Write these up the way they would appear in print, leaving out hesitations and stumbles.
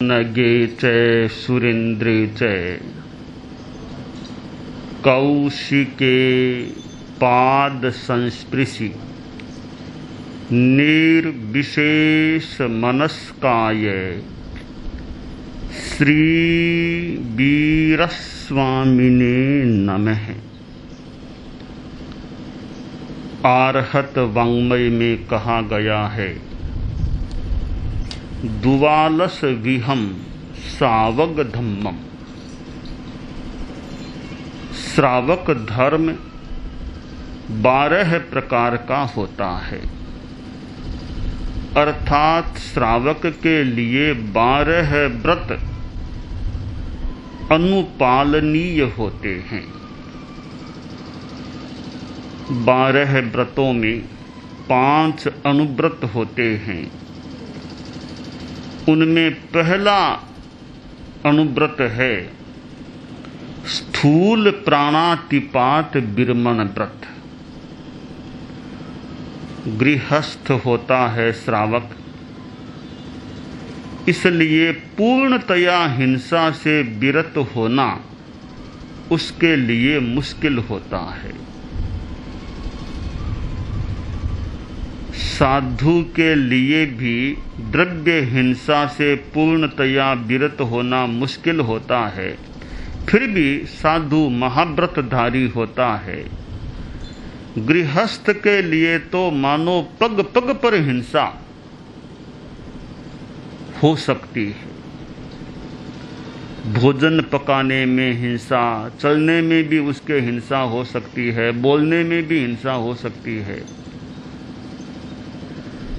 नगे च सुरेन्द्रे च कौशिके पाद संस्पृशि निर्विशेष मनस्काय श्री वीरस्वामिने नमः। आर्हत वाङ्मय में कहा गया है, दुवालस विहम सावक धम्मम। श्रावक धर्म 12 प्रकार का होता है, अर्थात श्रावक के लिए 12 व्रत अनुपालनीय होते हैं। 12 व्रतों में 5 अनुव्रत होते हैं। उनमें पहला अनुव्रत है स्थूल प्राणातिपात विरमण व्रत। गृहस्थ होता है श्रावक, इसलिए पूर्णतया हिंसा से विरत होना उसके लिए मुश्किल होता है। साधु के लिए भी द्रव्य हिंसा से पूर्णतया विरत होना मुश्किल होता है, फिर भी साधु महाव्रतधारी होता है। गृहस्थ के लिए तो मानो पग पग पर हिंसा हो सकती है। भोजन पकाने में हिंसा, चलने में भी उसके हिंसा हो सकती है, बोलने में भी हिंसा हो सकती है।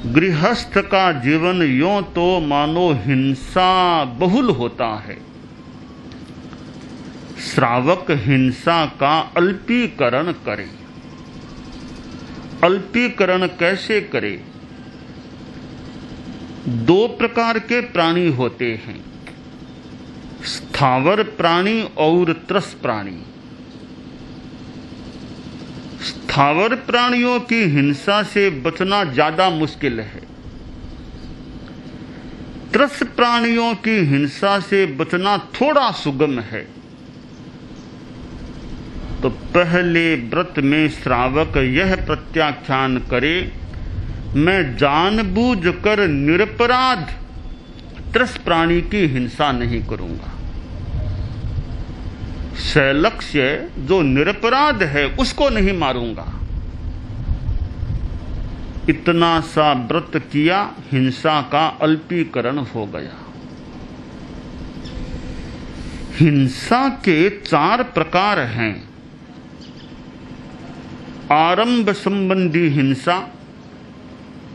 गृहस्थ का जीवन यों तो मानो हिंसा बहुल होता है। श्रावक हिंसा का अल्पीकरण करे। अल्पीकरण कैसे करे? 2 प्रकार के प्राणी होते हैं, स्थावर प्राणी और त्रस प्राणी। स्थावर प्राणियों की हिंसा से बचना ज्यादा मुश्किल है। त्रस प्राणियों की हिंसा से बचना थोड़ा सुगम है। तो पहले व्रत में श्रावक यह प्रत्याख्यान करे, मैं जानबूझकर निरपराध त्रस प्राणी की हिंसा नहीं करूंगा। सलक्ष्य जो निरपराध है उसको नहीं मारूंगा। इतना सा व्रत किया, हिंसा का अल्पीकरण हो गया। हिंसा के 4 प्रकार हैं। आरंभ संबंधी हिंसा,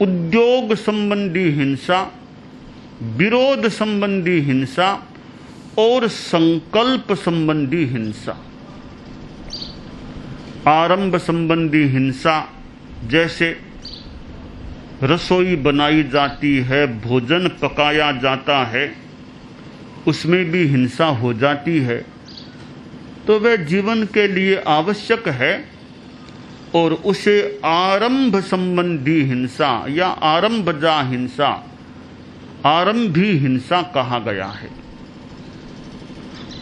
उद्योग संबंधी हिंसा, विरोध संबंधी हिंसा और संकल्प संबंधी हिंसा। आरंभ संबंधी हिंसा जैसे रसोई बनाई जाती है, भोजन पकाया जाता है, उसमें भी हिंसा हो जाती है, तो वह जीवन के लिए आवश्यक है और उसे आरंभ संबंधी हिंसा या आरंभजा हिंसा, आरंभी हिंसा कहा गया है।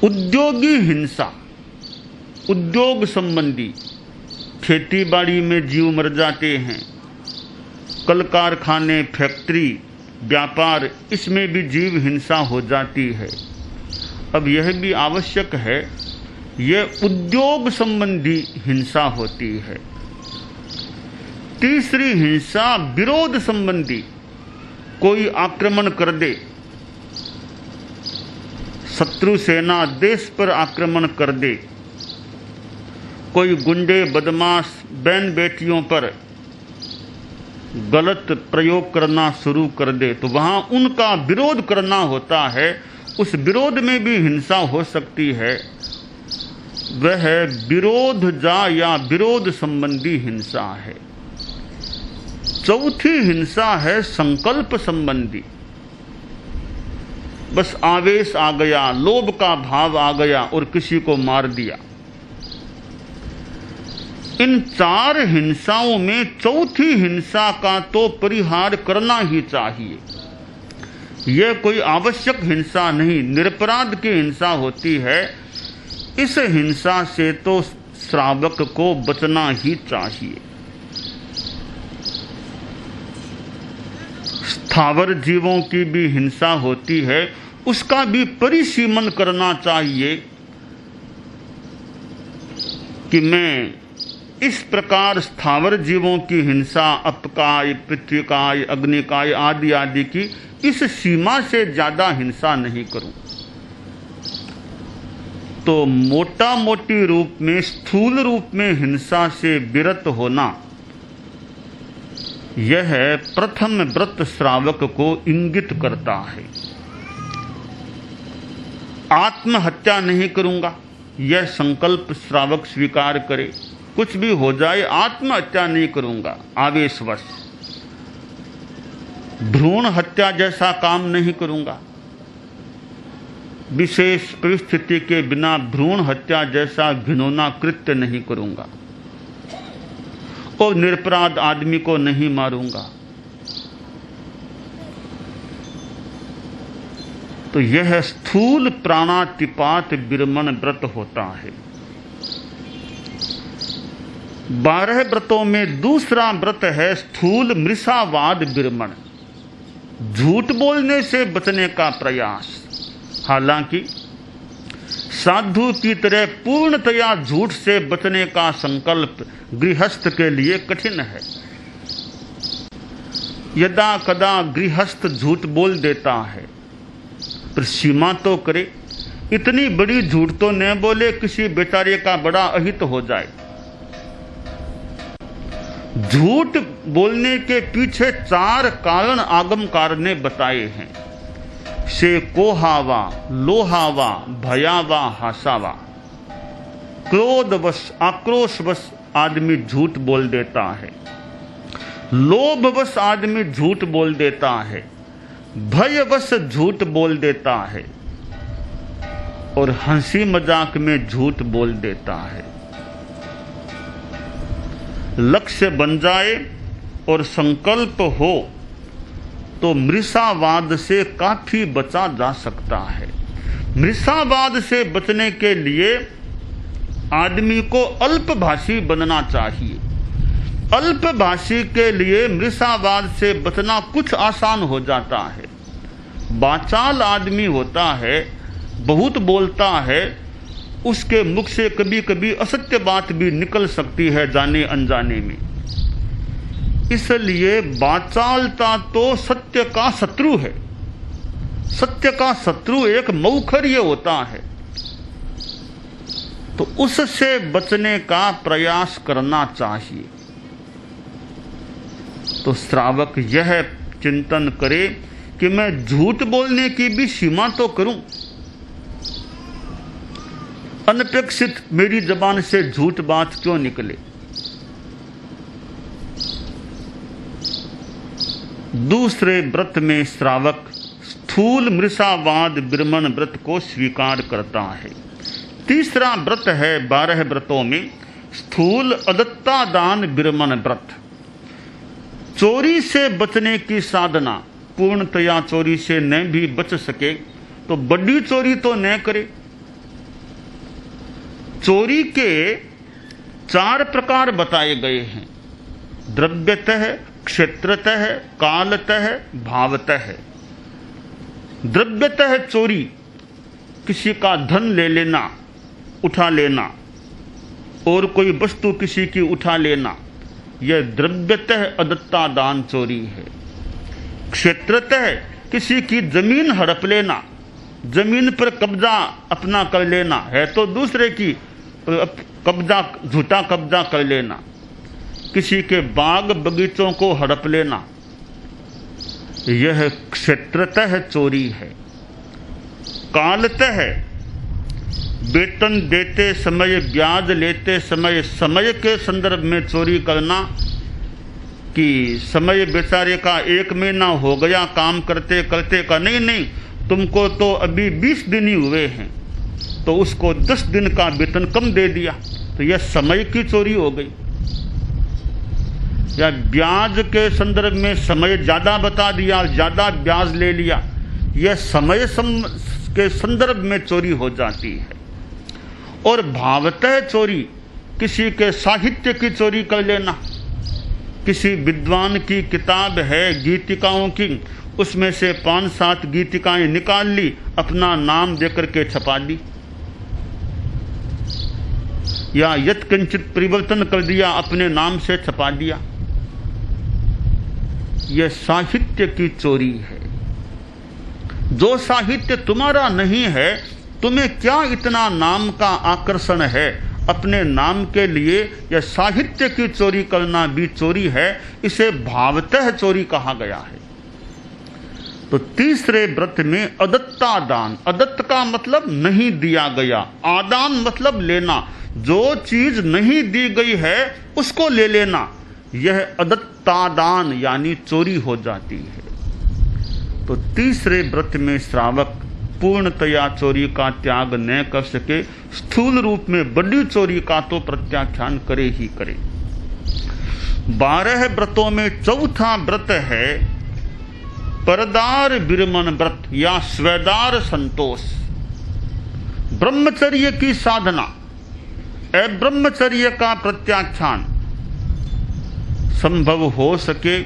उद्योगी हिंसा, उद्योग संबंधी, खेती बाड़ी में जीव मर जाते हैं, कल कारखाने, फैक्ट्री, व्यापार, इसमें भी जीव हिंसा हो जाती है। अब यह भी आवश्यक है, यह उद्योग संबंधी हिंसा होती है। तीसरी हिंसा विरोध संबंधी, कोई आक्रमण कर दे, शत्रु सेना देश पर आक्रमण कर दे, कोई गुंडे बदमाश बहन बेटियों पर गलत प्रयोग करना शुरू कर दे, तो वहां उनका विरोध करना होता है। उस विरोध में भी हिंसा हो सकती है। वह विरोधजा या विरोध संबंधी हिंसा है। चौथी हिंसा है संकल्प संबंधी। बस आवेश आ गया, लोभ का भाव आ गया और किसी को मार दिया। इन 4 हिंसाओं में चौथी हिंसा का तो परिहार करना ही चाहिए। यह कोई आवश्यक हिंसा नहीं, निरपराध की हिंसा होती है। इस हिंसा से तो श्रावक को बचना ही चाहिए। स्थावर जीवों की भी हिंसा होती है, उसका भी परिसीमन करना चाहिए कि मैं इस प्रकार स्थावर जीवों की हिंसा, अपकाय, पृथ्वीकाय, अग्निकाय आदि आदि की इस सीमा से ज्यादा हिंसा नहीं करूं। तो मोटा मोटी रूप में, स्थूल रूप में हिंसा से विरत होना, यह प्रथम व्रत श्रावक को इंगित करता है। आत्महत्या नहीं करूंगा, यह संकल्प श्रावक स्वीकार करे। कुछ भी हो जाए, आत्महत्या नहीं करूंगा आवेशवश। भ्रूण हत्या जैसा काम नहीं करूंगा, विशेष परिस्थिति के बिना भ्रूण हत्या जैसा घिनौना कृत्य नहीं करूंगा, और निरपराध आदमी को नहीं मारूंगा। तो यह स्थूल प्राणातिपात विरमण व्रत होता है। 12 व्रतों में दूसरा व्रत है स्थूल मृषावाद विरमण, झूठ बोलने से बचने का प्रयास। हालांकि साधु की तरह पूर्णतया झूठ से बचने का संकल्प गृहस्थ के लिए कठिन है। यदा कदा गृहस्थ झूठ बोल देता है, पर सीमा तो करे। इतनी बड़ी झूठ तो न बोले किसी बेचारे का बड़ा अहित हो जाए। झूठ बोलने के पीछे 4 कारण आगमकार ने बताए हैं। से कोहावा, लोहावा, भयावा, हासावा। क्रोधवश, आक्रोशवश आदमी झूठ बोल देता है, लोभवश आदमी झूठ बोल देता है, भयवश झूठ बोल देता है, और हंसी मजाक में झूठ बोल देता है। लक्ष्य बन जाए और संकल्प हो तो मृषावाद से काफी बचा जा सकता है। मृषावाद से बचने के लिए आदमी को अल्पभाषी बनना चाहिए। अल्पभाषी के लिए मृषावाद से बचना कुछ आसान हो जाता है। बाचाल आदमी होता है, बहुत बोलता है, उसके मुख से कभी कभी असत्य बात भी निकल सकती है जाने अनजाने में। इसलिए बाचालता तो सत्य का शत्रु है। सत्य का शत्रु एक मौखर्य होता है, तो उससे बचने का प्रयास करना चाहिए। तो श्रावक यह चिंतन करे कि मैं झूठ बोलने की भी सीमा तो करूं। अनपेक्षित मेरी जबान से झूठ बात क्यों निकले। दूसरे व्रत में श्रावक स्थूल मृषावाद विरमण व्रत को स्वीकार करता है। तीसरा व्रत है 12 व्रतों में स्थूल अदत्ता दान विरमण व्रत। चोरी से बचने की साधना, पूर्णतया चोरी से न भी बच सके तो बड़ी चोरी तो न करे। चोरी के 4 प्रकार बताए गए हैं। द्रव्यतः, क्षेत्रतः, कालतः, भावतः। द्रव्यतः चोरी, किसी का धन ले लेना, उठा लेना, और कोई वस्तु किसी की उठा लेना, यह द्रव्यतः अदत्ता दान चोरी है। क्षेत्रतः किसी की जमीन हड़प लेना, जमीन पर कब्जा अपना कर लेना, है तो दूसरे की कब्जा, झूठा कब्जा कर लेना। किसी के बाग बगीचों को हड़प लेना, यह क्षेत्रतः चोरी है। कालतः वेतन देते समय, ब्याज लेते समय, समय के संदर्भ में चोरी करना, कि समय बेचारे का 1 महीना हो गया काम करते करते का, नहीं तुमको तो अभी 20 दिन ही हुए हैं, तो उसको 10 दिन का वेतन कम दे दिया, तो यह समय की चोरी हो गई। या ब्याज के संदर्भ में समय ज़्यादा बता दिया, ज़्यादा ब्याज ले लिया, यह समय के संदर्भ में चोरी हो जाती है। और भावतः चोरी किसी के साहित्य की चोरी कर लेना, किसी विद्वान की किताब है गीतिकाओं की, उसमें से 5-7 गीतिकाएं निकाल ली, अपना नाम देकर के छपा दी, या यत्किंचित परिवर्तन कर दिया, अपने नाम से छपा दिया। यह साहित्य की चोरी है। जो साहित्य तुम्हारा नहीं है, तुम्हें क्या इतना नाम का आकर्षण है? अपने नाम के लिए यह साहित्य की चोरी करना भी चोरी है। इसे भावतः चोरी कहा गया है। तो तीसरे व्रत में अदत्ता दान, अदत्त का मतलब नहीं दिया गया, आदान मतलब लेना, जो चीज नहीं दी गई है उसको ले लेना, यह अदत्ता दान यानी चोरी हो जाती है। तो तीसरे व्रत में श्रावक पूर्णतया चोरी का त्याग न कर सके, स्थूल रूप में बड़ी चोरी का तो प्रत्याख्यान करे ही करे। 12 व्रतों में चौथा व्रत है परदार विरमण व्रत या स्वेदार संतोष। ब्रह्मचर्य की साधना, अब्रह्मचर्य का प्रत्याख्यान संभव हो सके,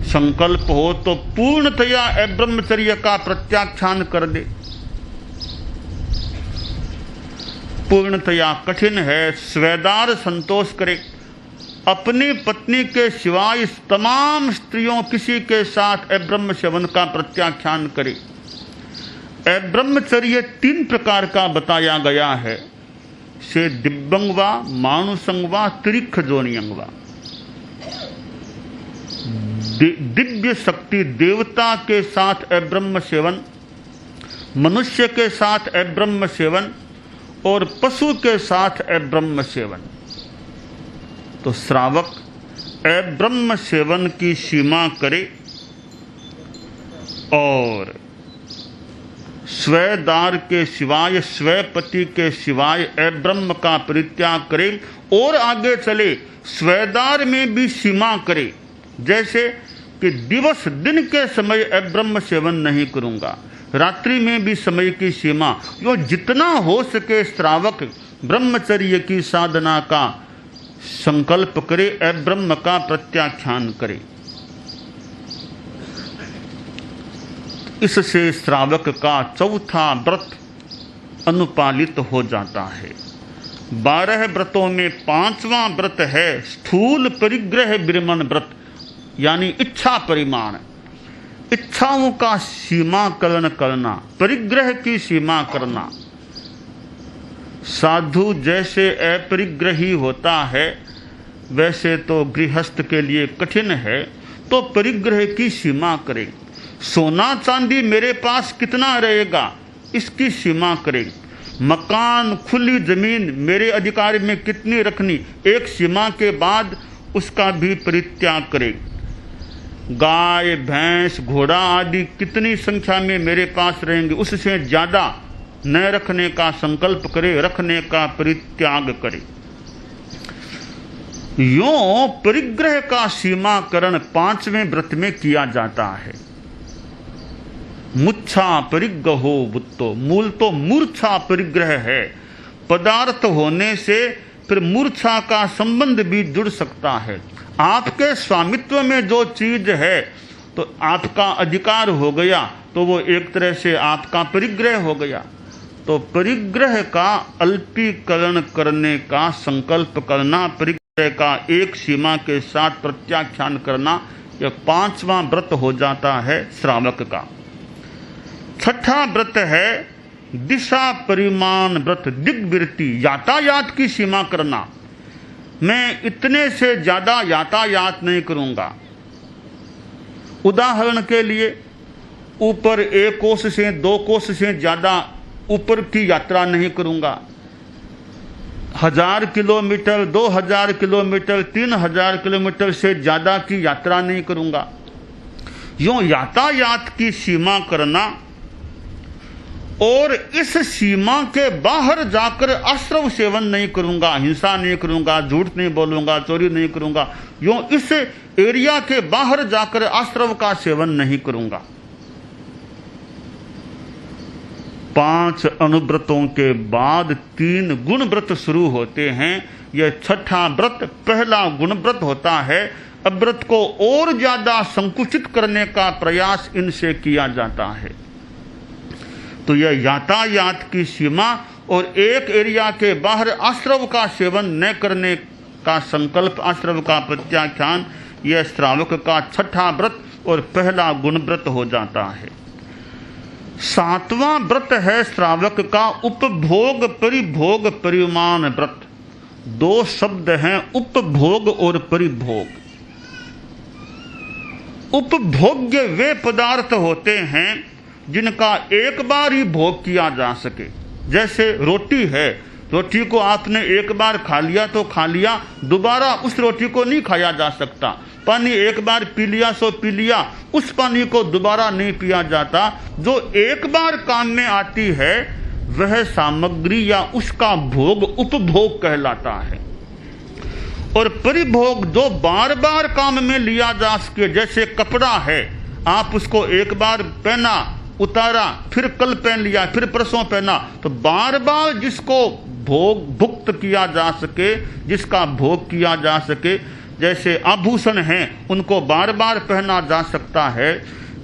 संकल्प हो तो पूर्णतया अब्रह्मचर्य का प्रत्याख्यान कर दे। पूर्णतया कठिन है, स्वेदार संतोष करे। अपनी पत्नी के सिवाय तमाम स्त्रियों किसी के साथ अब्रह्म सेवन का प्रत्याख्यान करे। अब्रह्मचर्य 3 प्रकार का बताया गया है, से दिव्यंगवा, मानुषंगवा, त्रिखजोनियंगवा। दिव्य शक्ति देवता के साथ अब्रह्म सेवन, मनुष्य के साथ अब्रह्म सेवन और पशु के साथ अब्रह्म सेवन। तो श्रावक अब्रह्म सेवन की सीमा करे और स्वदार के सिवाय, स्वपति के सिवाय अब्रह्म का परित्याग करे और आगे चले स्वदार में भी सीमा करे। जैसे कि दिवस दिन के समय अब्रह्म सेवन नहीं करूंगा, रात्रि में भी समय की सीमा, यो जितना हो सके श्रावक ब्रह्मचर्य की साधना का संकल्प करे, अब्रह्म का प्रत्याख्यान करे। इससे श्रावक का चौथा व्रत अनुपालित हो जाता है। 12 व्रतों में 5वां व्रत है स्थूल परिग्रह विरमण व्रत यानी इच्छा परिमाण। इच्छाओं का सीमाकरण करना, परिग्रह की सीमा करना। साधु जैसे अपरिग्रही होता है वैसे तो गृहस्थ के लिए कठिन है, तो परिग्रह की सीमा करे। सोना चांदी मेरे पास कितना रहेगा इसकी सीमा करे। मकान, खुली जमीन मेरे अधिकार में कितनी रखनी, एक सीमा के बाद उसका भी परित्याग करे। गाय, भैंस, घोड़ा आदि कितनी संख्या में मेरे पास रहेंगे, उससे ज्यादा न रखने का संकल्प करे, रखने का परित्याग करे। यों परिग्रह का सीमाकरण 5वें व्रत में किया जाता है। मुच्छा परिग्रहो वुत्तो, मूल तो मूर्छा परिग्रह है। पदार्थ होने से फिर मूर्छा का संबंध भी जुड़ सकता है। आपके स्वामित्व में जो चीज है तो आपका अधिकार हो गया, तो वो एक तरह से आपका परिग्रह हो गया। तो परिग्रह का अल्पीकरण करने का संकल्प करना, परिग्रह का एक सीमा के साथ प्रत्याख्यान करना, यह 5वां व्रत हो जाता है श्रावक का। 6ठा व्रत है दिशा परिमाण व्रत, दिग्वृत्ति, यातायात की सीमा करना। मैं इतने से ज्यादा यातायात नहीं करूंगा। उदाहरण के लिए ऊपर 1 कोस से 2 कोस से ज्यादा ऊपर की यात्रा नहीं करूंगा। 1000 किलोमीटर, 2000 किलोमीटर, 3000 किलोमीटर से ज्यादा की यात्रा नहीं करूंगा। यूं यातायात की सीमा करना और इस सीमा के बाहर जाकर आश्रव सेवन नहीं करूंगा, हिंसा नहीं करूंगा, झूठ नहीं बोलूंगा, चोरी नहीं करूंगा। यूं इस एरिया के बाहर जाकर आश्रव का सेवन नहीं करूंगा। 5 अनुव्रतों के बाद 3 गुण व्रत शुरू होते हैं। यह छठा व्रत पहला गुण व्रत होता है। अब व्रत को और ज्यादा संकुचित करने का प्रयास इनसे किया जाता है। तो यह यातायात की सीमा और एक एरिया के बाहर आश्रव का सेवन न करने का संकल्प, आश्रव का प्रत्याख्यान, यह श्रावक का छठा व्रत और पहला गुण व्रत हो जाता है। 7वां व्रत है श्रावक का उपभोग परिभोग परिमाण व्रत। 2 शब्द हैं, उपभोग और परिभोग। उपभोग्य वे पदार्थ होते हैं जिनका एक बार ही भोग किया जा सके। जैसे रोटी है, रोटी को आपने एक बार खा लिया तो खा लिया, दोबारा उस रोटी को नहीं खाया जा सकता। पानी एक बार पी लिया सो पी लिया, उस पानी को दोबारा नहीं पिया जाता। जो एक बार काम में आती है वह सामग्री या उसका भोग उपभोग कहलाता है। और परिभोग जो बार बार काम में लिया जा सके, जैसे कपड़ा है, आप उसको एक बार पहना, उतारा, फिर कल पहन लिया, फिर परसों पहना, तो बार बार जिसको भोग भुक्त किया जा सके, जिसका भोग किया जा सके, जैसे आभूषण हैं, उनको बार बार पहना जा सकता है।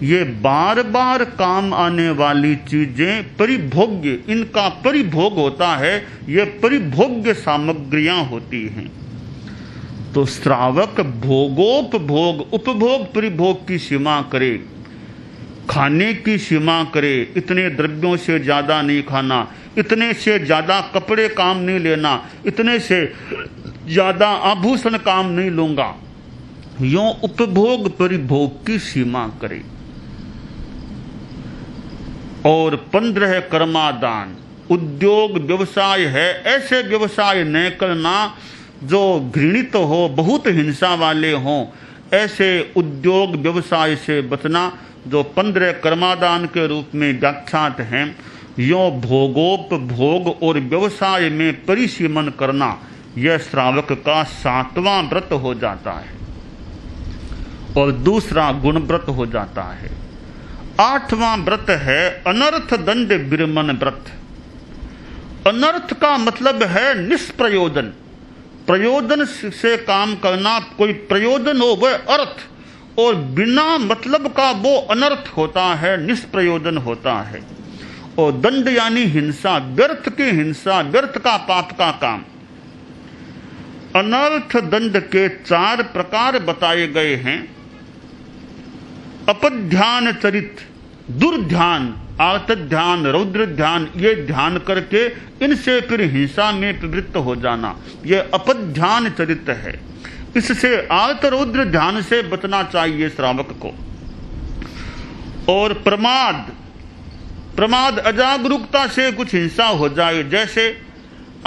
ये बार बार काम आने वाली चीजें परिभोग्य, इनका परिभोग होता है, ये परिभोग्य सामग्रियां होती हैं। तो श्रावक भोगोपभोग, उपभोग परिभोग की सीमा करे, खाने की सीमा करे। इतने द्रव्यों से ज्यादा नहीं खाना, इतने से ज्यादा कपड़े काम नहीं लेना, इतने से ज्यादा आभूषण काम नहीं लूंगा, यूं उपभोग परिभोग की सीमा करे। और 15 कर्मादान। उद्योग व्यवसाय है, ऐसे व्यवसाय न करना जो घृणित हो, बहुत हिंसा वाले हों, ऐसे उद्योग व्यवसाय से बचना, जो 15 कर्मादान के रूप में व्याख्यात हैं। यों भोगोपभोग और व्यवसाय में परिसीमन करना, यह श्रावक का 7वां व्रत हो जाता है और दूसरा गुण व्रत हो जाता है। 8वां व्रत है अनर्थ दंड विरमन व्रत। अनर्थ का मतलब है निष्प्रयोजन। प्रयोजन से काम करना, कोई प्रयोजन हो वह अर्थ, और बिना मतलब का वो अनर्थ होता है, निष्प्रयोजन होता है। और दंड यानी हिंसा, व्यर्थ की हिंसा, व्यर्थ का पाप का काम। अनर्थ दंड के 4 प्रकार बताए गए हैं। अपध्यान चरित, दुर्ध्यान, आर्तध्यान, रौद्र ध्यान, ये ध्यान करके इनसे फिर हिंसा में प्रवृत्त हो जाना, ये अपध्यान चरित है। इससे आर्त रौद्र ध्यान से बचना चाहिए श्रावक को। और प्रमाद, प्रमाद अजागरूकता से कुछ हिंसा हो जाए, जैसे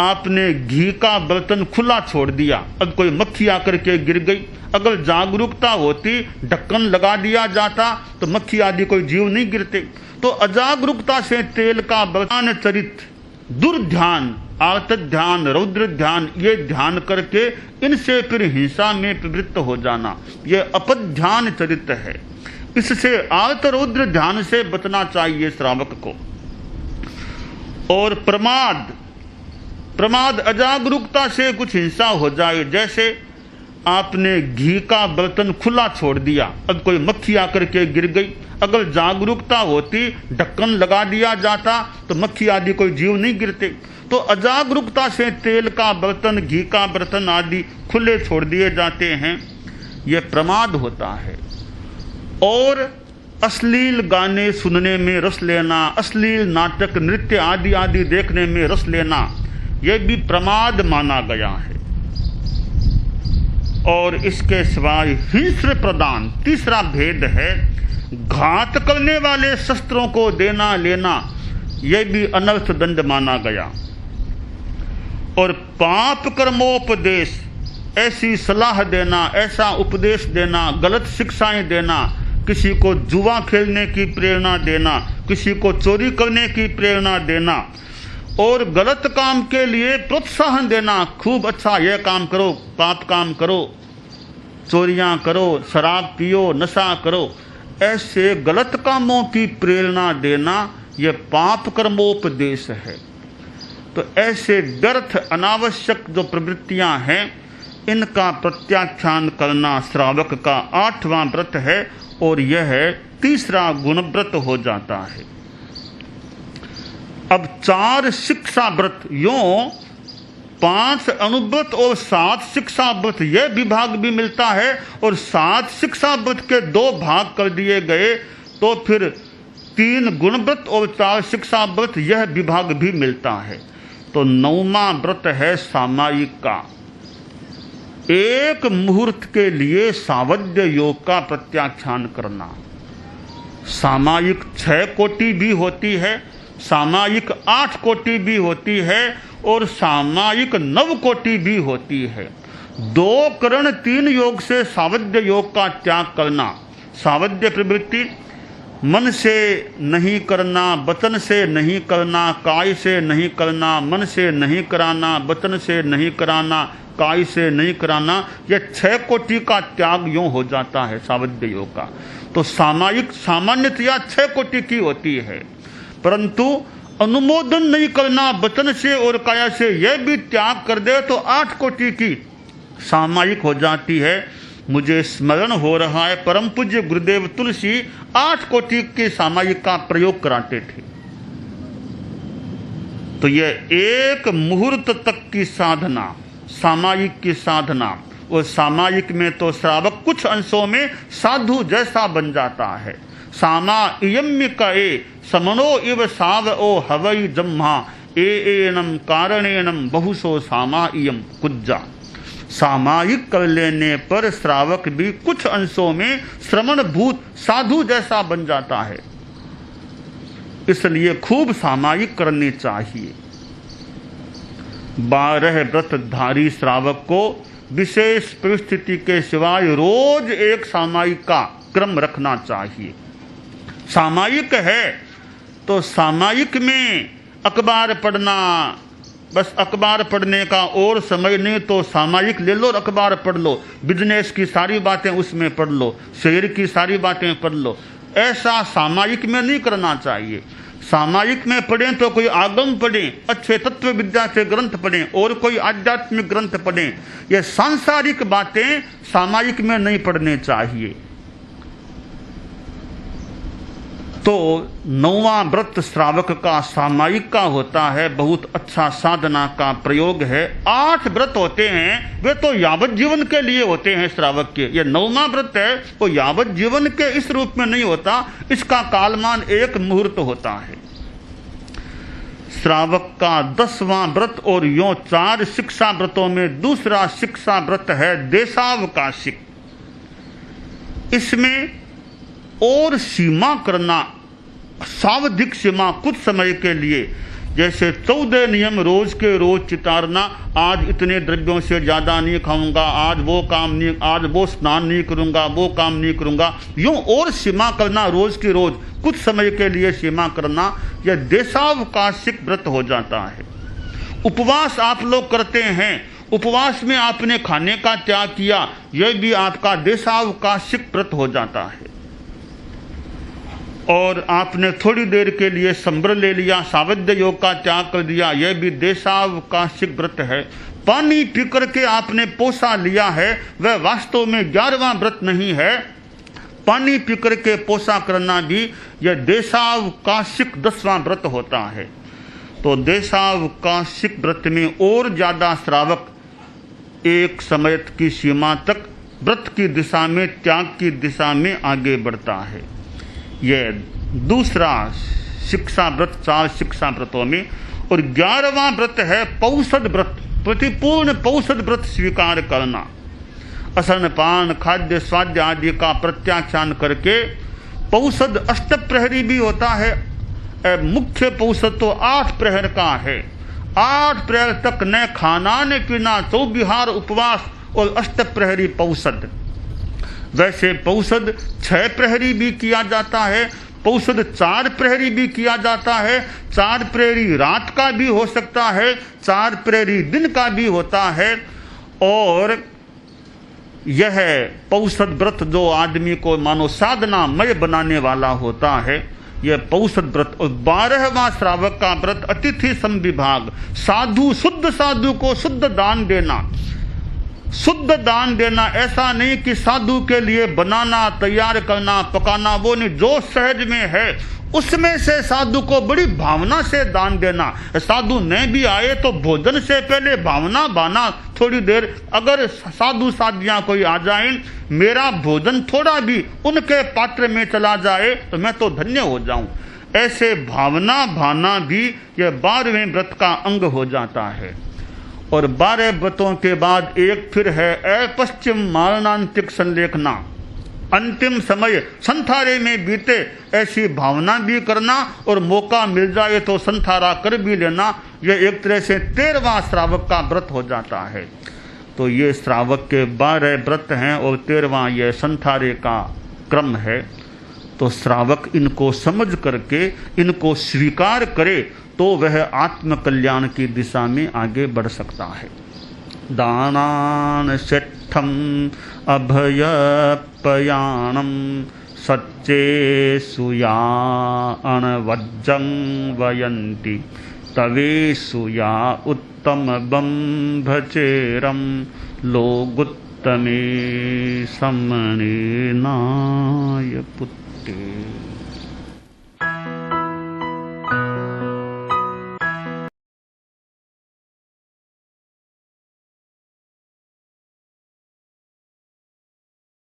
आपने घी का बर्तन खुला छोड़ दिया, अब कोई मक्खी आकर के गिर गई, अगर जागरूकता होती, ढक्कन लगा दिया जाता तो मक्खी आदि कोई जीव नहीं गिरते। तो अजागरूकता से तेल का बर्तन चरित, दुर्ध्यान, आर्त ध्यान, रौद्र ध्यान, ये ध्यान करके इनसे फिर हिंसा में प्रवृत्त हो जाना, ये अपध्यान चरित है। इससे आर्त रौद्र ध्यान से बचना चाहिए श्रावक को। और प्रमाद, प्रमाद अजागरूकता से कुछ हिंसा हो जाए, जैसे आपने घी का बर्तन खुला छोड़ दिया, अब कोई मक्खी आकर के गिर गई, अगर जागरूकता होती, ढक्कन लगा दिया जाता तो मक्खी आदि कोई जीव नहीं गिरते। तो अजागरूकता से तेल का बर्तन, घी का बर्तन आदि खुले छोड़ दिए जाते हैं, यह प्रमाद होता है। और अश्लील गाने सुनने में रस लेना, अश्लील नाटक, नृत्य आदि आदि देखने में रस लेना, यह भी प्रमाद माना गया है। और इसके सिवाय हिंस्र प्रदान, तीसरा भेद है, घात करने वाले शस्त्रों को देना लेना, यह भी अनर्थ दंड माना गया। और पाप कर्मोपदेश, ऐसी सलाह देना, ऐसा उपदेश देना, गलत शिक्षाएं देना, किसी को जुआ खेलने की प्रेरणा देना, किसी को चोरी करने की प्रेरणा देना, और गलत काम के लिए प्रोत्साहन देना, खूब अच्छा यह काम करो, पाप काम करो, चोरियां करो, शराब पियो, नशा करो, ऐसे गलत कामों की प्रेरणा देना, यह पाप कर्मोपदेश है। तो ऐसे व्यर्थ अनावश्यक जो प्रवृत्तियां हैं, इनका प्रत्याख्यान करना श्रावक का 8वां व्रत है और यह तीसरा गुणव्रत हो जाता है। अब 4 शिक्षा व्रत, यों 5 अनुव्रत और 7 शिक्षा व्रत, यह विभाग भी मिलता है और 7 शिक्षा व्रत के 2 भाग कर दिए गए, तो फिर 3 गुणव्रत और 4 शिक्षा व्रत, यह विभाग भी मिलता है। तो 9वां व्रत है सामायिक का। एक मुहूर्त के लिए सावध्य योग का प्रत्याख्यान करना। सामायिक 6 कोटि भी होती है, सामायिक 8 कोटि भी होती है और सामायिक 9 कोटि भी होती है। 2 करण 3 योग से सावध्य योग का त्याग करना। सावध्य प्रवृत्ति मन से नहीं करना, वचन से नहीं करना, काय से नहीं करना, मन से नहीं कराना, वचन से नहीं कराना, काय से नहीं कराना, यह 6 कोटि का त्याग यूं हो जाता है सावध्य योग का। तो सामायिक सामान्यतया 6 कोटि की होती है, परंतु अनुमोदन नहीं करना वचन से और काया से, यह भी त्याग कर दे तो 8 कोटि की सामायिक हो जाती है। मुझे स्मरण हो रहा है परम पूज्य गुरुदेव तुलसी 8 कोटि के सामायिक का प्रयोग कराते थे। तो यह एक मुहूर्त तक की साधना, सामायिक की साधना, और सामायिक में तो श्रावक कुछ अंशों में साधु जैसा बन जाता है। सामा इयम्य कए समनो इव साव ओ हवई जम्हा एनम कारणेनम बहुसो सामा इयम कुज्जा। सामायिक कर लेने पर श्रावक भी कुछ अंशों में श्रमण भूत साधु जैसा बन जाता है, इसलिए खूब सामायिक करनी चाहिए। 12 व्रतधारी श्रावक को विशेष परिस्थिति के सिवाय रोज एक सामायिक का क्रम रखना चाहिए। सामायिक है तो सामायिक में अखबार पढ़ना, बस अखबार पढ़ने का और समय नहीं तो सामायिक ले लो और अखबार पढ़ लो, बिजनेस की सारी बातें उसमें पढ़ लो, शेयर की सारी बातें पढ़ लो, ऐसा सामायिक में नहीं करना चाहिए। सामायिक में पढ़ें तो कोई आगम पढ़ें, अच्छे तत्व विद्या के ग्रंथ पढ़ें और कोई आध्यात्मिक ग्रंथ पढ़ें। ये सांसारिक बातें सामायिक में नहीं पढ़ने चाहिए। तो 9वां व्रत श्रावक का सामायिक का होता है, बहुत अच्छा साधना का प्रयोग है। 8 व्रत होते हैं, वे तो यावत जीवन के लिए होते हैं श्रावक के। ये 9वां व्रत है वो यावत जीवन के इस रूप में नहीं होता, इसका कालमान 1 मुहूर्त होता है। श्रावक का 10वां व्रत और यों 4 शिक्षा व्रतों में दूसरा शिक्षा व्रत है देशावकाशिक। इसमें और सीमा करना, सावधिक सीमा, कुछ समय के लिए, जैसे 14 नियम रोज के रोज चितारना, आज इतने द्रव्यों से ज़्यादा नहीं खाऊंगा, आज वो काम नहीं, आज वो स्नान नहीं करूंगा, वो काम नहीं करूंगा, यूं और सीमा करना, रोज की रोज कुछ समय के लिए सीमा करना, यह देशावकाशिक व्रत हो जाता है। उपवास आप लोग करते हैं, उपवास में आपने खाने का त्याग किया, यह भी आपका देशावकाशिक व्रत हो जाता है। और आपने थोड़ी देर के लिए संवर ले लिया, सावध्य योग का त्याग कर दिया, यह भी देशावकाशिक व्रत है। पानी पी करके आपने पोसा लिया है, वह वास्तव में 11वां व्रत नहीं है। पानी पी करके पोसा करना भी यह देशावकाशिक 10वां व्रत होता है। तो देशावकाशिक व्रत में और ज्यादा श्रावक एक समय की सीमा तक व्रत की दिशा में, त्याग की दिशा में आगे बढ़ता है। यह दूसरा शिक्षा व्रत 4 शिक्षा व्रतों में। और 11वां व्रत है पौषध व्रत, प्रतिपूर्ण पौषध व्रत स्वीकार करना। असन पान खाद्य स्वाद्य आदि का प्रत्याख्यान करके पौषध अष्टप्रहरी भी होता है। मुख्य पौषध तो 8 प्रहर का है। 8 प्रहर तक न खाना न पीना, 2 विहार उपवास और अष्टप्रहरी पौषध। वैसे पौषध 6 प्रहरी भी किया जाता है, पौषध 4 प्रहरी भी किया जाता है। 4 प्रहरी रात का भी हो सकता है, 4 प्रहरी दिन का भी होता है। और यह पौषध व्रत जो आदमी को मानो साधनामय बनाने वाला होता है, यह पौष व्रत। और 12वां श्रावक का व्रत अतिथि समविभाग, साधु शुद्ध साधु को शुद्ध दान देना। शुद्ध दान देना, ऐसा नहीं कि साधु के लिए बनाना, तैयार करना, पकाना, वो नहीं, जो सहज में है उसमें से साधु को बड़ी भावना से दान देना। साधु नहीं भी आए तो भोजन से पहले भावना बाना थोड़ी देर, अगर साधु साधियां कोई आ जाएं, मेरा भोजन थोड़ा भी उनके पात्र में चला जाए तो मैं तो धन्य हो जाऊं। ऐसे भावना भाना भी यह 12वें व्रत का अंग हो जाता है। और 12 व्रतों के बाद एक फिर है अपश्चिम मारणांतिक संलेखना, अंतिम समय संथारे में बीते ऐसी भावना भी करना, और मौका मिल जाए तो संथारा कर भी लेना। यह एक तरह से 13वां श्रावक का व्रत हो जाता है। तो ये श्रावक के 12 व्रत हैं और 13वां यह संथारे का क्रम है। तो श्रावक इनको समझ करके इनको स्वीकार करे तो वह आत्मकल्याण की दिशा में आगे बढ़ सकता है। दानान सेठम अभयपयाणम सच्चे सुया अणवज्जं वयन्ति तवेषु या उत्तम बंभचेरम लोगुत्तमे समने नाय पुत्ते।